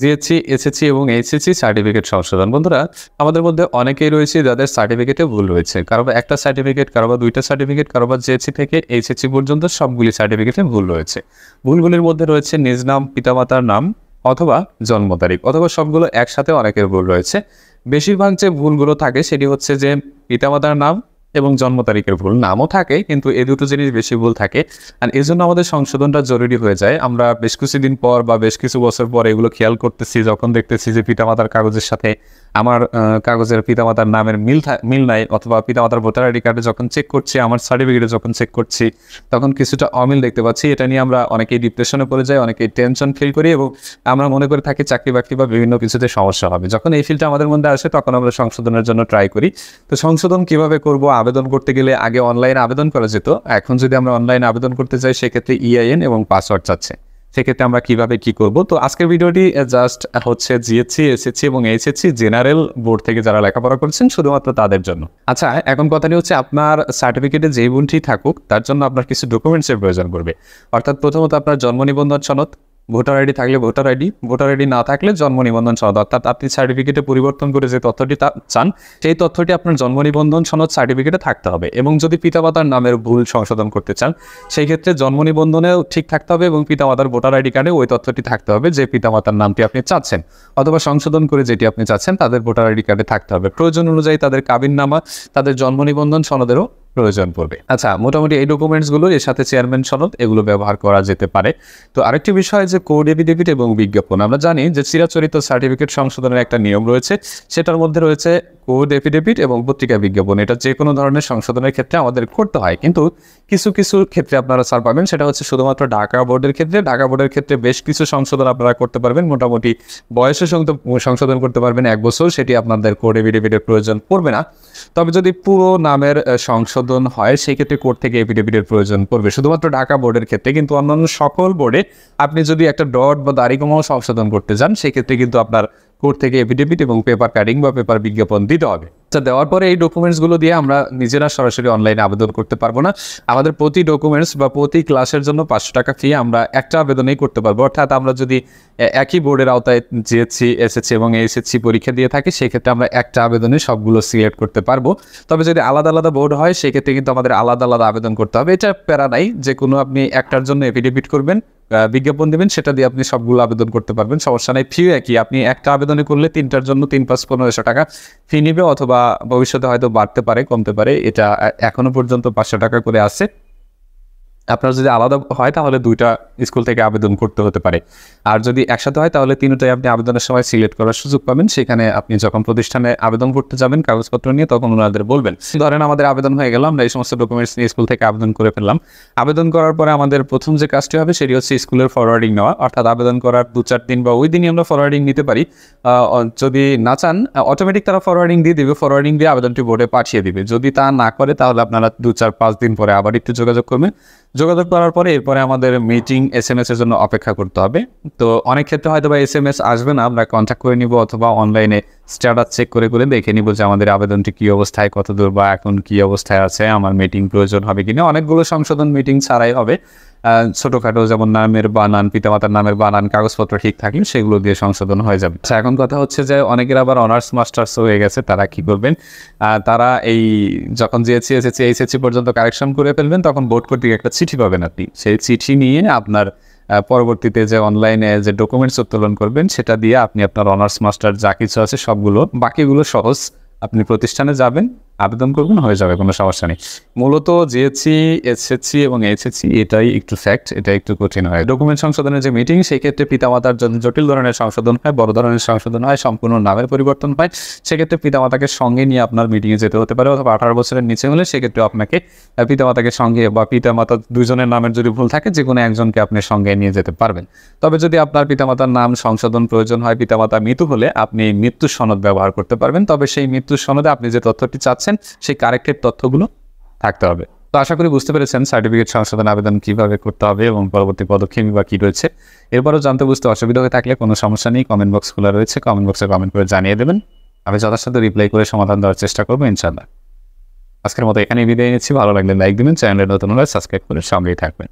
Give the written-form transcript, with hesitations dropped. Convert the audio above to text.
GSC, SSC এবং HSC certificate সংশোধন। বন্ধুরা, আমাদের মধ্যে অনেকেই রয়েছে যাদের সার্টিফিকেটে ভুল রয়েছে। কারোবা একটা সার্টিফিকেট, কারোবা ২ টা সার্টিফিকেট, কারোবা জিএসসি থেকে এইচএসসি পর্যন্ত সবগুলি সার্টিফিকেটে ভুল রয়েছে। ভুলগুলির মধ্যে রয়েছে নিজ নাম, পিতামাতার নাম অথবা জন্ম তারিখ অথবা সবগুলো একসাথে অনেকের ভুল রয়েছে। বেশিরভাগ যে ভুলগুলো থাকে সেটি হচ্ছে যে পিতামাতার নাম এবং জন্ম তারিখের ভুল। নামও থাকে কিন্তু এই দুটো জিনিস বেশি ভুল থাকে। আর এজন্য আমাদের সংশোধনটা জরুরি হয়ে যায়। আমরা বেশ কিছুদিন পর বা বেশ কিছু বছর পর এগুলো খেয়াল করতেছি, যখন দেখতেছি যে পিতামাতার কাগজের সাথে আমার কাগজের পিতামাতার নামের মিল নাই, অথবা পিতামাতার ভোটার আইডি কার্ডে যখন চেক করছি, আমার সার্টিফিকেটে যখন চেক করছি, তখন কিছুটা অমিল দেখতে পাচ্ছি। এটা নিয়ে আমরা অনেকেই ডিপ্রেশনে পড়ে যাই, অনেকেই টেনশন ফিল করি এবং আমরা মনে করে থাকি চাকরি বাকরি বা বিভিন্ন কিছুতে সমস্যা হবে। যখন এই ফিলটা আমাদের মধ্যে আসে তখন আমরা সংশোধনের জন্য ট্রাই করি। তো সংশোধন কিভাবে করব? আবেদন করতে গেলে আগে অনলাইনে আবেদন করা যেত। এখন যদি আমরা অনলাইনে আবেদন করতে চাই সেক্ষেত্রে ইআইএন এবং পাসওয়ার্ড চাচ্ছে। সেক্ষেত্রে আমরা কিভাবে কি করব? তো আজকের ভিডিওটি জাস্ট হচ্ছে জিএসসি, এসএসসি এবং এইচএসসি জেনারেল বোর্ড থেকে যারা লেখাপড়া করছেন শুধুমাত্র তাদের জন্য। আচ্ছা, এখন কথাটি হচ্ছে আপনার সার্টিফিকেটে যেই ভুলটি থাকুক তার জন্য আপনার কিছু ডকুমেন্টসের প্রয়োজন পড়বে। অর্থাৎ প্রথমত আপনার জন্ম নিবন্ধন সনদ, ভোটার আইডি থাকলে ভোটার আইডি, ভোটার আইডি না থাকলে জন্ম নিবন্ধন সনদ। অর্থাৎ আপনি সার্টিফিকেটে পরিবর্তন করে যে তথ্যটি চান সেই তথ্যটি আপনার জন্ম নিবন্ধন সনদ সার্টিফিকেটে থাকতে হবে। এবং যদি পিতামাতার নামের ভুল সংশোধন করতে চান সেই ক্ষেত্রে জন্ম নিবন্ধনেও ঠিক থাকতে হবে এবং পিতামাতার ভোটার আইডি কার্ডে ওই তথ্যটি থাকতে হবে যে পিতামাতার নামটি আপনি চাচ্ছেন, অথবা সংশোধন করে যেটি আপনি চাচ্ছেন তাদের ভোটার আইডি কার্ডে থাকতে হবে। প্রয়োজন অনুযায়ী তাদের কাবিননামা, তাদের জন্ম নিবন্ধন সনদেরও প্রয়োজন পড়বে। আচ্ছা, মোটামুটি এই ডকুমেন্টসগুলো এর সাথে চেয়ারম্যান সনদ এগুলো ব্যবহার করা যেতে পারে। তো আরেকটি বিষয় যে কোড এফিডেভিট এবং বিজ্ঞাপন। আমরা জানি যে চিরাচরিত সার্টিফিকেট সংশোধনের একটা নিয়ম রয়েছে, সেটার মধ্যে রয়েছে কোড এফিডেভিট এবং পত্রিকা বিজ্ঞাপন। এটা যে কোনো ধরনের সংশোধনের ক্ষেত্রে আমাদের করতে হয়, কিন্তু কিছু কিছু ক্ষেত্রে আপনারা ছাড় পাবেন। সেটা হচ্ছে শুধুমাত্র ঢাকা বোর্ডের ক্ষেত্রে। ঢাকা বোর্ডের ক্ষেত্রে বেশ কিছু সংশোধন আপনারা করতে পারবেন। মোটামুটি বয়সের সঙ্গে সংশোধন করতে পারবেন 1 বছর, সেটি আপনাদের কোড এফিডেভিটের প্রয়োজন পড়বে না। তবে যদি পুরো নামের সংশোধন হয় সেই ক্ষেত্রে কোর্ট থেকে এফিডেভিটের প্রয়োজন পড়বে, শুধুমাত্র ঢাকা বোর্ডের ক্ষেত্রে। কিন্তু অন্যান্য সকল বোর্ডে আপনি যদি একটা ডট বা দাড়িকমাও সংশোধন করতে যান সেক্ষেত্রে কিন্তু আপনার কোর্ট থেকে এফিডেভিট এবং পেপার কাটিং বা পেপার বিজ্ঞাপন দিতে হবে। আচ্ছা, দেওয়ার পরে এই ডকুমেন্টসগুলো দিয়ে আমরা নিজেরা সরাসরি অনলাইনে আবেদন করতে পারবো না। আমাদের প্রতি ডকুমেন্টস বা প্রতি ক্লাসের জন্য 500 টাকা ফি আমরা একটা আবেদনেই করতে পারবো। অর্থাৎ আমরা যদি একই বোর্ডের আওতায় জিএসসি, এসএসসি এবং এইচএসসি পরীক্ষা দিয়ে থাকি সেক্ষেত্রে আমরা একটা আবেদনে সবগুলো সিলেক্ট করতে পারবো। তবে যদি আলাদা আলাদা বোর্ড হয় সেক্ষেত্রে কিন্তু আমাদের আলাদা আলাদা আবেদন করতে হবে। এটা প্যারা নাই, যে কোনো আপনি একটার জন্য এফিডেভিট করবেন, বিজ্ঞাপন দেবেন, সেটা দিয়ে আপনি সবগুলো আবেদন করতে পারবেন, সমস্যা নাই। ফি একই, আপনি একটা আবেদনে করলে 3টার জন্য 3-5-1500 টাকা ফি নিবে, অথবা ভবিষ্যতে হয়তো বাড়তে পারে, কমতে পারে। এটা এখনো পর্যন্ত 500 টাকা করে আছে। আপনার যদি আলাদা হয় তাহলে 2টা স্কুল থেকে আবেদন করতে হতে পারে, আর যদি একসাথে হয় তাহলে 3টাই আপনি আবেদনের সময় সিলেক্ট করার সুযোগ পাবেন। সেখানে আপনি যখন প্রতিষ্ঠানে আবেদন করতে যাবেন কাগজপত্র নিয়ে তখন ওনাদের বলবেন। ধরেন আমাদের আবেদন হয়ে গেল, আমরা এই সমস্ত ডকুমেন্টস নিয়ে স্কুল থেকে আবেদন করে ফেললাম। আবেদন করার পরে আমাদের প্রথম যে কাজটি হবে সেটি হচ্ছে স্কুলের ফরওয়ার্ডিং নেওয়া। অর্থাৎ আবেদন করার 2-4 দিন বা ওই দিনই আমরা ফরওয়ার্ডিং নিতে পারি। যদি না চান অটোমেটিক তারা ফরওয়ার্ডিং দিয়ে দিবে, ফরওয়ার্ডিং দিয়ে আবেদনটি বোর্ডে পাঠিয়ে দিবে। যদি তা না করে তাহলে আপনারা 2-4-5 দিন পরে আবার একটু যোগাযোগ করবেন। যোগাযোগ করার পরে এরপরে আমাদের মিটিং SMS এর জন্য অপেক্ষা করতে হবে। তো অনেক ক্ষেত্রে হয়তো বা SMS আসবে না, আমরা কন্ট্যাক্ট করে নিব অথবা অনলাইনে স্ট্যাটাস চেক করে করে দেখে নিব যে আমাদের আবেদনটি কী অবস্থায়, কত দূর বা এখন কী অবস্থায় আছে, আমার মিটিং প্রয়োজন হবে কিনা। অনেকগুলো সংশোধন মিটিং ছাড়াই হবে, ছোটোখাটো যেমন নামের বানান, পিতামাতার নামের বানান, কাগজপত্র ঠিক থাকলে সেগুলো দিয়ে সংশোধন হয়ে যাবে। আচ্ছা, এখন কথা হচ্ছে যে অনেকের আবার অনার্স মাস্টার্স হয়ে গেছে, তারা কি করবেন? তারা এই যখন জিএসসি, এসএসসি, এইচএসসি পর্যন্ত কারেকশন করে ফেলবেন তখন বোর্ড কর্তৃক একটা চিঠি পাবেন। আপনি সেই চিঠি নিয়ে আপনার পরবর্তীতে যে অনলাইনে যে ডকুমেন্টস উত্তোলন করবেন সেটা দিয়ে আপনি আপনার অনার্স মাস্টার যা কিছু আছে সবগুলো, বাকিগুলো সহজ, আপনি প্রতিষ্ঠানে যাবেন, আবেদন করবেন, হয়ে যাবে, কোনো সমস্যা নেই। মূলত জিএসসি, এসএসসি এবং এইচএসসি এটাই একটু ফ্যাক্ট, এটা একটু কঠিন হয়। ডকুমেন্ট সংশোধনের যে মিটিং সেই ক্ষেত্রে পিতামাতার জন্য জটিল ধরনের সংশোধন হয়, বড় ধরনের সংশোধন হয়, সম্পূর্ণ নামের পরিবর্তন হয়। সেক্ষেত্রে পিতামাতাকে সঙ্গে নিয়ে আপনার মিটিংয়ে যেতে হতে পারে, অথবা 18 বছরের নিচে হলে সেক্ষেত্রে আপনাকে পিতামাতাকে সঙ্গে বা পিতামাতা দুজনের নামের যদি ভুল থাকে যে কোনো একজনকে আপনি সঙ্গে নিয়ে যেতে পারবেন। তবে যদি আপনার পিতামাতার নাম সংশোধন প্রয়োজন হয়, পিতামাতা মৃত্যু হলে আপনি মৃত্যুর সনদ ব্যবহার করতে পারবেন। তবে সেই মৃত্যুর সনদে আপনি যে তথ্যটি চাচ্ছেন সেই কারেক্টেড তথ্যগুলো থাকতে হবে। তো আশা করি বুঝতে পেরেছেন সার্টিফিকেট সংশোধন আবেদন কিভাবে করতে হবে এবং পরবর্তী পদক্ষেপ বা কী রয়েছে। এরপরও জানতে বুঝতে অসুবিধা হয়ে থাকলে কোনো সমস্যা নেই, কমেন্ট বক্স খোলা রয়েছে, কমেন্ট বক্সে কমেন্ট করে জানিয়ে দেবেন। আমি যথাসাধ্য রিপ্লাই করে সমাধান দেওয়ার চেষ্টা করবো ইনশাআল্লাহ। আজকের মতো এখানেই বিদায় নিচ্ছি। ভালো লাগলে লাইক দিবেন, চ্যানেলে নতুন হলে সাবস্ক্রাইব করে সঙ্গেই থাকবেন।